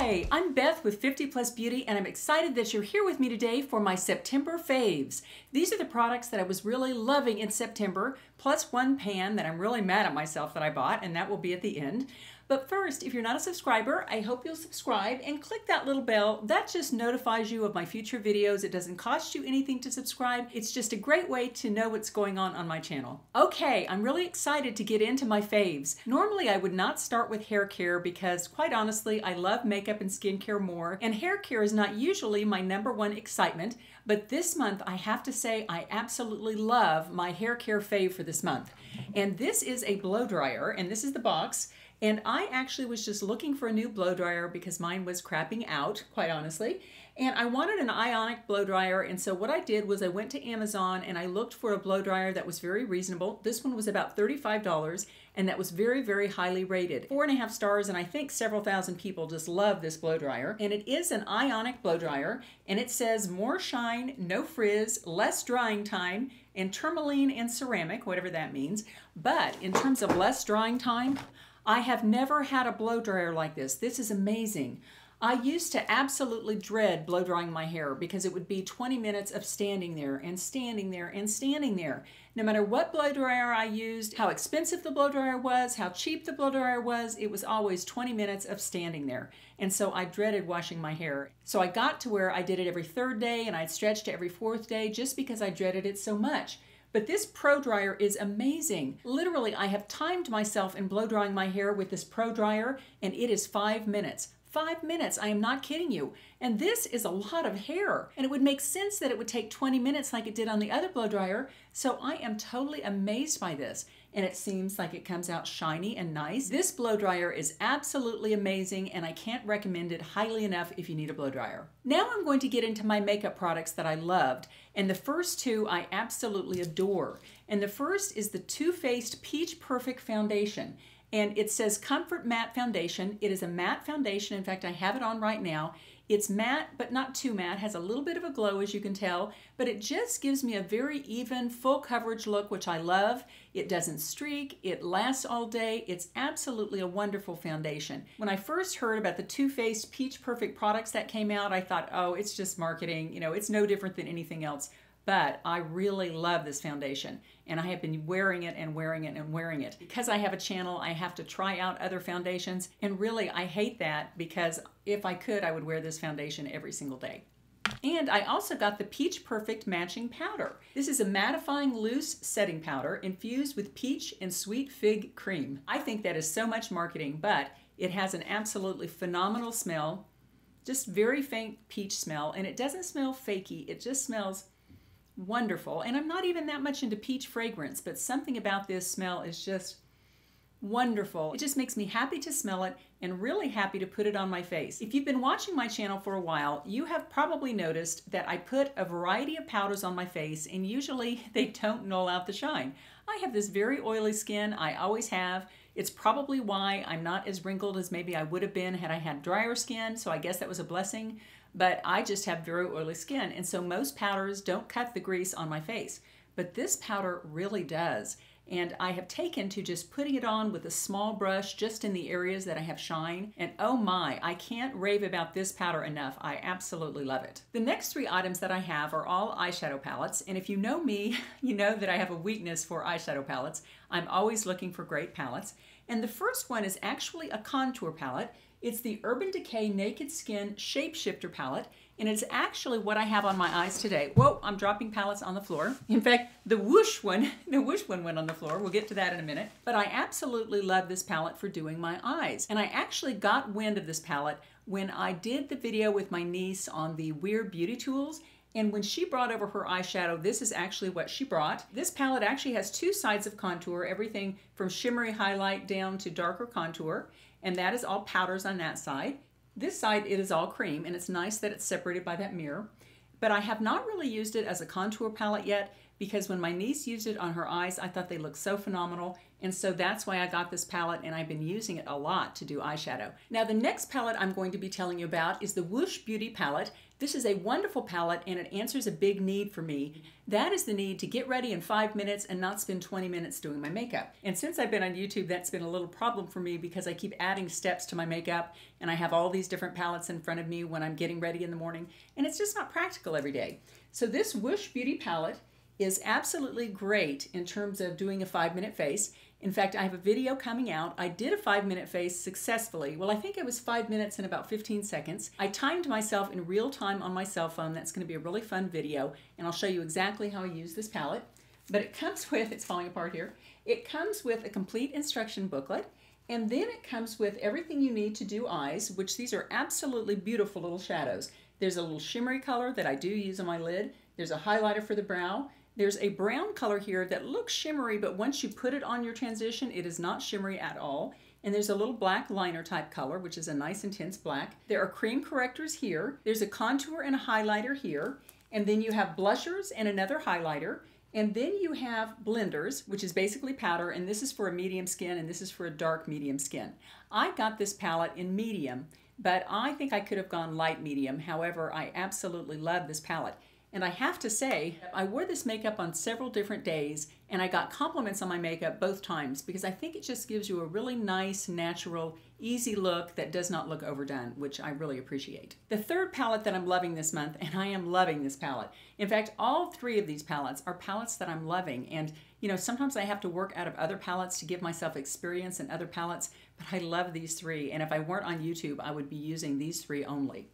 Hi, I'm Beth with 50 Plus Beauty, and I'm excited that you're here with me today for my September faves. These are the products that I was really loving in September, plus one pan that I'm really mad at myself that I bought, and that will be at the end. But first, if you're not a subscriber, I hope you'll subscribe and click that little bell. That just notifies you of my future videos. It doesn't cost you anything to subscribe. It's just a great way to know what's going on my channel. Okay, I'm really excited to get into my faves. Normally, I would not start with hair care because, quite honestly, I love makeup and skincare more, and hair care is not usually my #1 excitement, but this month I have to say I absolutely love my hair care fave for this month. And this is a blow dryer, and this is the box. And I actually was just looking for a new blow dryer because mine was crapping out, quite honestly. And I wanted an ionic blow dryer, and so what I did was I went to Amazon and I looked for a blow dryer that was very reasonable. This one was about $35, and that was very, very highly rated. 4.5 stars, and I think several thousand people just love this blow dryer. And it is an ionic blow dryer, and it says more shine, no frizz, less drying time, and tourmaline and ceramic, whatever that means. But in terms of less drying time, I have never had a blow dryer like this. This is amazing. I used to absolutely dread blow drying my hair because it would be 20 minutes of standing there and standing there and standing there. No matter what blow dryer I used, how expensive the blow dryer was, how cheap the blow dryer was, it was always 20 minutes of standing there. And so I dreaded washing my hair. So I got to where I did it every 3rd day and I'd stretch to every 4th day just because I dreaded it so much. But this Pro Dryer is amazing. Literally, I have timed myself in blow drying my hair with this Pro Dryer, and it is 5 minutes. 5 minutes, I am not kidding you. And this is a lot of hair. And it would make sense that it would take 20 minutes like it did on the other blow dryer. So I am totally amazed by this. And it seems like it comes out shiny and nice. This blow dryer is absolutely amazing, and I can't recommend it highly enough if you need a blow dryer. Now I'm going to get into my makeup products that I loved. And the first two I absolutely adore. And the first is the Too Faced Peach Perfect Foundation. And it says Comfort Matte Foundation. It is a matte foundation. In fact, I have it on right now. It's matte, but not too matte. Has a little bit of a glow, as you can tell, but it just gives me a very even, full coverage look, which I love. It doesn't streak. It lasts all day. It's absolutely a wonderful foundation. When I first heard about the Too Faced Peach Perfect products that came out, I thought, oh, it's just marketing. You know, it's no different than anything else. But I really love this foundation, and I have been wearing it and wearing it and wearing it. Because I have a channel, I have to try out other foundations, and really I hate that because if I could, I would wear this foundation every single day. And I also got the Peach Perfect Matching Powder. This is a mattifying loose setting powder infused with peach and sweet fig cream. I think that is so much marketing, but it has an absolutely phenomenal smell, just very faint peach smell, and it doesn't smell fakey, it just smells wonderful. And I'm not even that much into peach fragrance, but something about this smell is just wonderful. It just makes me happy to smell it and really happy to put it on my face. If you've been watching my channel for a while, you have probably noticed that I put a variety of powders on my face, and usually they don't null out the shine. I have this very oily skin. I always have. It's probably why I'm not as wrinkled as maybe I would have been had I had drier skin, so I guess that was a blessing. But I just have very oily skin, and so most powders don't cut the grease on my face. But this powder really does. And I have taken to just putting it on with a small brush just in the areas that I have shine. And oh my, I can't rave about this powder enough. I absolutely love it. The next 3 items that I have are all eyeshadow palettes. And if you know me, you know that I have a weakness for eyeshadow palettes. I'm always looking for great palettes. And the first one is actually a contour palette. It's the Urban Decay Naked Skin Shapeshifter palette, and it's actually what I have on my eyes today. Whoa, I'm dropping palettes on the floor. In fact, the whoosh one went on the floor. We'll get to that in a minute. But I absolutely love this palette for doing my eyes. And I actually got wind of this palette when I did the video with my niece on the Weird Beauty Tools. And when she brought over her eyeshadow, this is actually what she brought. This palette actually has 2 sides of contour, everything from shimmery highlight down to darker contour. And that is all powders on that side. This side, it is all cream, and it's nice that it's separated by that mirror. But I have not really used it as a contour palette yet because when my niece used it on her eyes, I thought they looked so phenomenal. And so that's why I got this palette, and I've been using it a lot to do eyeshadow. Now the next palette I'm going to be telling you about is the Whoosh Beauty palette. This is a wonderful palette, and it answers a big need for me. That is the need to get ready in 5 minutes and not spend 20 minutes doing my makeup. And since I've been on YouTube, that's been a little problem for me because I keep adding steps to my makeup, and I have all these different palettes in front of me when I'm getting ready in the morning, and it's just not practical every day. So this Whoosh Beauty palette is absolutely great in terms of doing a 5-minute face. In fact, I have a video coming out. I did a 5-minute face successfully. Well, I think it was 5 minutes and about 15 seconds. I timed myself in real time on my cell phone. That's going to be a really fun video, and I'll show you exactly how I use this palette. But it comes with, it's falling apart here, it comes with a complete instruction booklet, and then it comes with everything you need to do eyes, which these are absolutely beautiful little shadows. There's a little shimmery color that I do use on my lid. There's a highlighter for the brow. There's a brown color here that looks shimmery, but once you put it on your transition, it is not shimmery at all. And there's a little black liner type color, which is a nice intense black. There are cream correctors here. There's a contour and a highlighter here. And then you have blushers and another highlighter. And then you have blenders, which is basically powder, and this is for a medium skin, and this is for a dark medium skin. I got this palette in medium, but I think I could have gone light medium. However, I absolutely love this palette. And I have to say, I wore this makeup on several different days, and I got compliments on my makeup both times because I think it just gives you a really nice, natural, easy look that does not look overdone, which I really appreciate. The third palette that I'm loving this month, and I am loving this palette. In fact, all three of these palettes are palettes that I'm loving. And you know, sometimes I have to work out of other palettes to give myself experience in other palettes, but I love these three. And if I weren't on YouTube, I would be using these three only.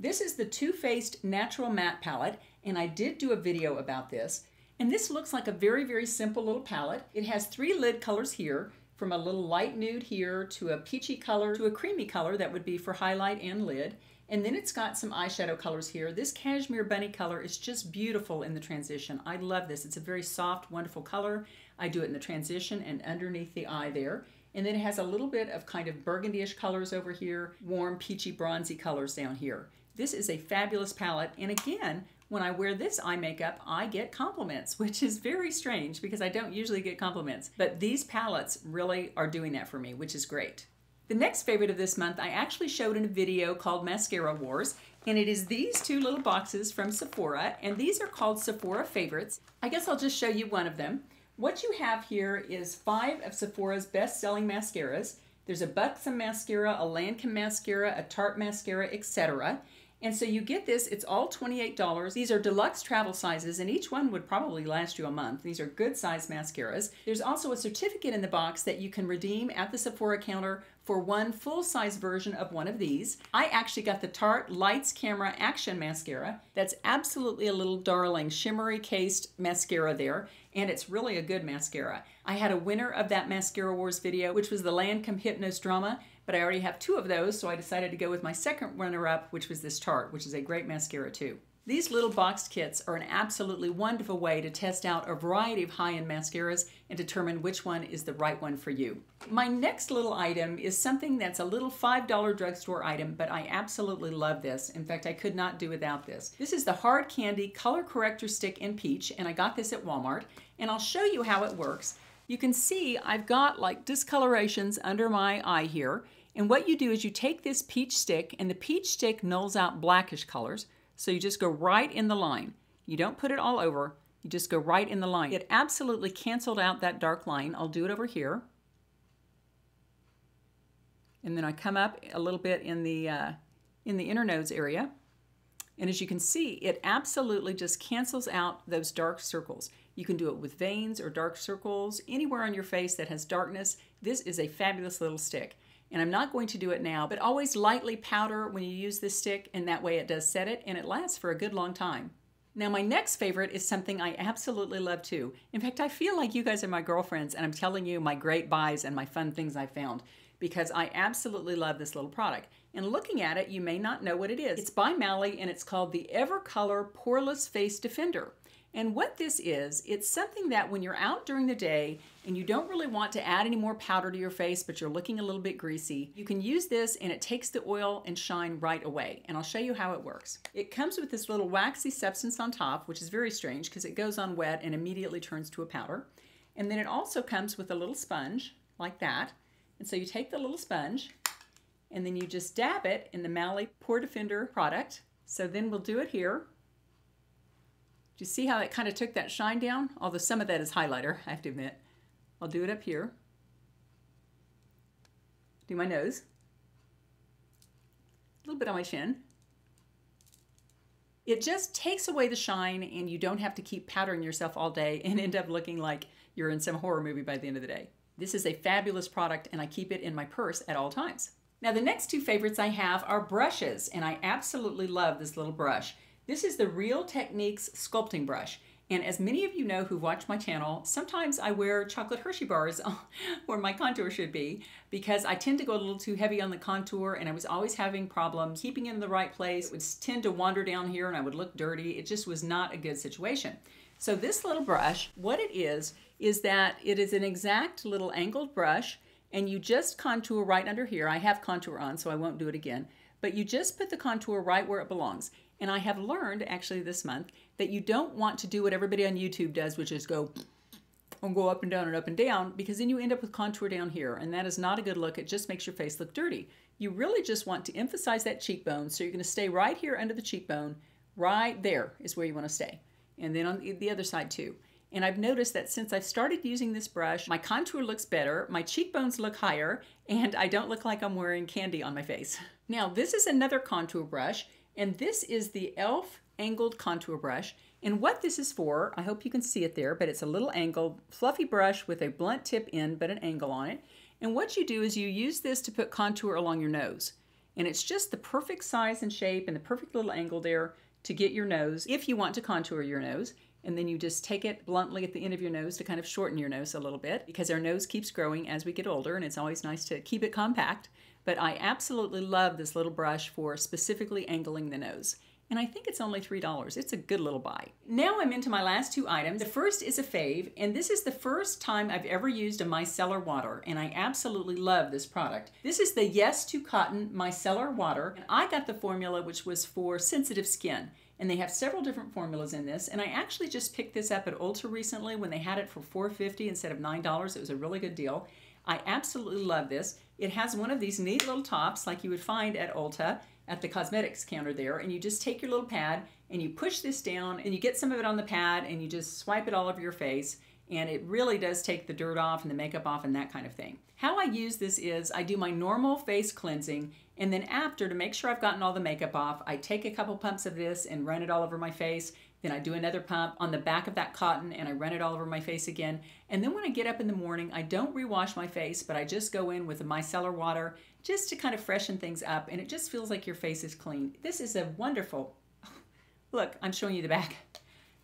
This is the Too Faced Natural Matte Palette, and I did do a video about this. And this looks like a very, very simple little palette. It has 3 lid colors here, from a little light nude here to a peachy color to a creamy color that would be for highlight and lid. And then it's got some eyeshadow colors here. This Cashmere Bunny color is just beautiful in the transition. I love this. It's a very soft, wonderful color. I do it in the transition and underneath the eye there. And then it has a little bit of kind of burgundy-ish colors over here, warm, peachy, bronzy colors down here. This is a fabulous palette, and again, when I wear this eye makeup, I get compliments, which is very strange because I don't usually get compliments. But these palettes really are doing that for me, which is great. The next favorite of this month I actually showed in a video called Mascara Wars, and it is these 2 little boxes from Sephora, and these are called Sephora Favorites. I guess I'll just show you one of them. What you have here is 5 of Sephora's best-selling mascaras. There's a Buxom mascara, a Lancome mascara, a Tarte mascara, etc. And so you get this, it's all $28. These are deluxe travel sizes, and each one would probably last you a month. These are good size mascaras. There's also a certificate in the box that you can redeem at the Sephora counter for one full-size version of one of these. I actually got the Tarte Lights Camera Action Mascara. That's absolutely a little darling shimmery cased mascara there, and it's really a good mascara. I had a winner of that Mascara Wars video, which was the Lancome Hypnose Drama, but I already have 2 of those, so I decided to go with my second runner-up, which was this Tarte, which is a great mascara too. These little boxed kits are an absolutely wonderful way to test out a variety of high-end mascaras and determine which one is the right one for you. My next little item is something that's a little $5 drugstore item, but I absolutely love this. In fact, I could not do without this. This is the Hard Candy Color Corrector Stick in Peach, and I got this at Walmart, and I'll show you how it works. You can see I've got like discolorations under my eye here, and what you do is you take this peach stick, and the peach stick nulls out blackish colors. So you just go right in the line. You don't put it all over, you just go right in the line. It absolutely canceled out that dark line. I'll do it over here. And then I come up a little bit in the inner nose area. And as you can see, it absolutely just cancels out those dark circles. You can do it with veins or dark circles, anywhere on your face that has darkness. This is a fabulous little stick. And I'm not going to do it now, but always lightly powder when you use this stick, and that way it does set it, and it lasts for a good long time. Now my next favorite is something I absolutely love too. In fact, I feel like you guys are my girlfriends, and I'm telling you my great buys and my fun things I found, because I absolutely love this little product. And looking at it, you may not know what it is. It's by Mally, and it's called the Evercolor Poreless Face Defender. And what this is, it's something that when you're out during the day and you don't really want to add any more powder to your face, but you're looking a little bit greasy, you can use this and it takes the oil and shine right away. And I'll show you how it works. It comes with this little waxy substance on top, which is very strange because it goes on wet and immediately turns to a powder. And then it also comes with a little sponge like that. And so you take the little sponge and then you just dab it in the Mally Pore Defender product. So then we'll do it here. Do you see how it kind of took that shine down? Although some of that is highlighter, I have to admit. I'll do it up here. Do my nose. A little bit on my chin. It just takes away the shine and you don't have to keep powdering yourself all day and end up looking like you're in some horror movie by the end of the day. This is a fabulous product and I keep it in my purse at all times. Now the next two favorites I have are brushes, and I absolutely love this little brush. This is the Real Techniques sculpting brush. And as many of you know who've watched my channel, sometimes I wear chocolate Hershey bars where my contour should be because I tend to go a little too heavy on the contour and I was always having problems keeping it in the right place. It would tend to wander down here and I would look dirty. It just was not a good situation. So this little brush, what it is that it is an exact little angled brush and you just contour right under here. I have contour on, so I won't do it again, but you just put the contour right where it belongs. And I have learned actually this month that you don't want to do what everybody on YouTube does, which is go up and down, because then you end up with contour down here. And that is not a good look. It just makes your face look dirty. You really just want to emphasize that cheekbone. So you're going to stay right here under the cheekbone. Right there is where you want to stay. And then on the other side too. And I've noticed that since I've started using this brush, my contour looks better, my cheekbones look higher, and I don't look like I'm wearing candy on my face. Now this is another contour brush. And this is the e.l.f. angled contour brush. And what this is for, I hope you can see it there, but it's a little angled, fluffy brush with a blunt tip end, but an angle on it. And what you do is you use this to put contour along your nose. And it's just the perfect size and shape and the perfect little angle there to get your nose, if you want to contour your nose. And then you just take it bluntly at the end of your nose to kind of shorten your nose a little bit, because our nose keeps growing as we get older and it's always nice to keep it compact. But I absolutely love this little brush for specifically angling the nose. And I think it's only $3. It's a good little buy. Now I'm into my last two items. The first is a fave, and this is the first time I've ever used a Micellar water, and I absolutely love this product. This is the YestoCotton Micellar water, and I got the formula which was for sensitive skin. And they have several different formulas in this, and I actually just picked this up at Ulta recently when they had it for $4.50 instead of $9. It was a really good deal. I absolutely love this. It has one of these neat little tops like you would find at Ulta at the cosmetics counter there, and you just take your little pad and you push this down and you get some of it on the pad and you just swipe it all over your face, and it really does take the dirt off and the makeup off and that kind of thing. How I use this is I do my normal face cleansing, and then after, to make sure I've gotten all the makeup off, I take a couple pumps of this and run it all over my face. Then I do another pump on the back of that cotton and I run it all over my face again. And then when I get up in the morning, I don't rewash my face, but I just go in with the micellar water just to kind of freshen things up, and it just feels like your face is clean. This is a wonderful, look, I'm showing you the back.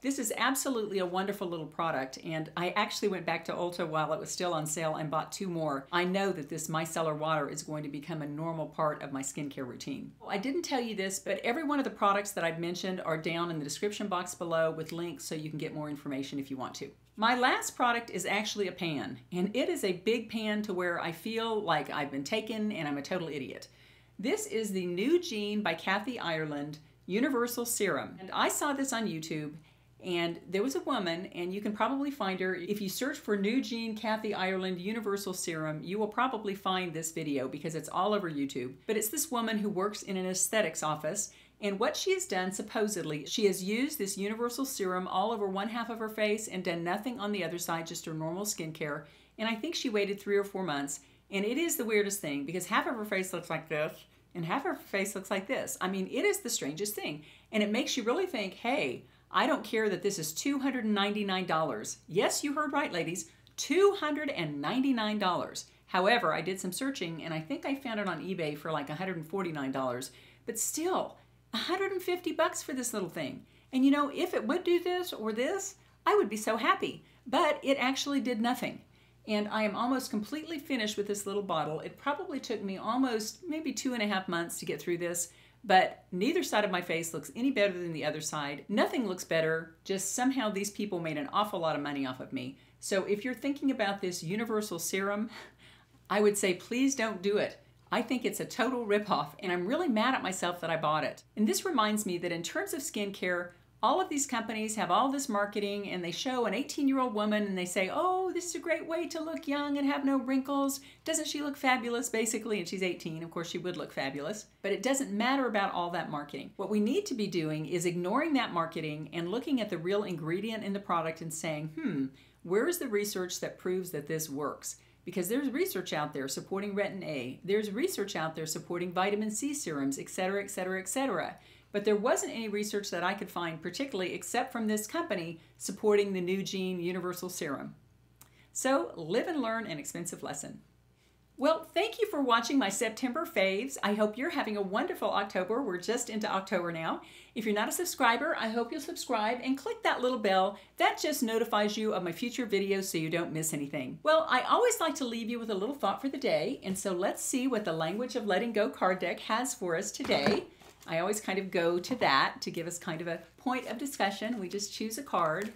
This is absolutely a wonderful little product, and I actually went back to Ulta while it was still on sale and bought 2 more. I know that this micellar water is going to become a normal part of my skincare routine. I didn't tell you this, but every one of the products that I've mentioned are down in the description box below with links so you can get more information if you want to. My last product is actually a pan, and it is a big pan to where I feel like I've been taken and I'm a total idiot. This is the New Jean by Kathy Ireland Universal Serum, and I saw this on YouTube. And there was a woman, and you can probably find her. If you search for New Jean Kathy Ireland Universal Serum, you will probably find this video because it's all over YouTube. But it's this woman who works in an aesthetics office, and what she has done, supposedly, she has used this Universal Serum all over one half of her face and done nothing on the other side, just her normal skincare. And I think she waited 3 or 4 months, and it is the weirdest thing because half of her face looks like this, and half of her face looks like this. I mean, it is the strangest thing. And it makes you really think, hey, I don't care that this is $299. Yes, you heard right, ladies, $299. However, I did some searching and I think I found it on eBay for like $149, but still $150 for this little thing. And you know, if it would do this or this, I would be so happy, but it actually did nothing. And I am almost completely finished with this little bottle. It probably took me almost maybe 2.5 months to get through this, but neither side of my face looks any better than the other side. Nothing looks better, just somehow these people made an awful lot of money off of me. So if you're thinking about this universal serum, I would say please don't do it. I think it's a total ripoff, and I'm really mad at myself that I bought it. And this reminds me that in terms of skincare, all of these companies have all this marketing, and they show an 18-year-old woman and they say, oh, this is a great way to look young and have no wrinkles. Doesn't she look fabulous, basically? And she's 18. Of course, she would look fabulous. But it doesn't matter about all that marketing. What we need to be doing is ignoring that marketing and looking at the real ingredient in the product and saying, where is the research that proves that this works? Because there's research out there supporting retin A. There's research out there supporting vitamin C serums, etc., etc., etc. But there wasn't any research that I could find, particularly except from this company, supporting the NuGene Universal Serum. So live and learn an expensive lesson. Well, thank you for watching my September faves. I hope you're having a wonderful October. We're just into October now. If you're not a subscriber, I hope you'll subscribe and click that little bell. That just notifies you of my future videos so you don't miss anything. Well, I always like to leave you with a little thought for the day, and so let's see what the Language of Letting Go card deck has for us today. I always kind of go to that to give us kind of a point of discussion. We just choose a card.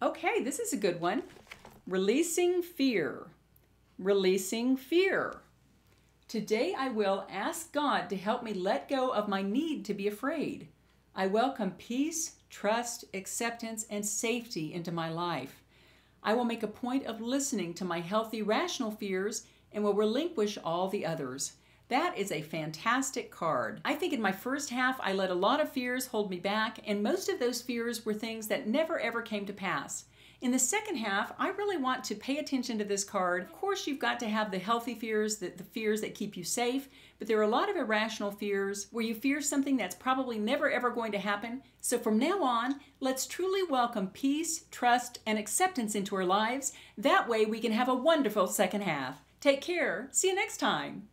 Okay, this is a good one. Releasing fear. Releasing fear. Today I will ask God to help me let go of my need to be afraid. I welcome peace, trust, acceptance, and safety into my life. I will make a point of listening to my healthy, rational fears and will relinquish all the others. That is a fantastic card. I think in my first half, I let a lot of fears hold me back, and most of those fears were things that never ever came to pass. In the second half, I really want to pay attention to this card. Of course, you've got to have the healthy fears, the fears that keep you safe, but there are a lot of irrational fears where you fear something that's probably never ever going to happen. So from now on, let's truly welcome peace, trust, and acceptance into our lives. That way we can have a wonderful second half. Take care. See you next time.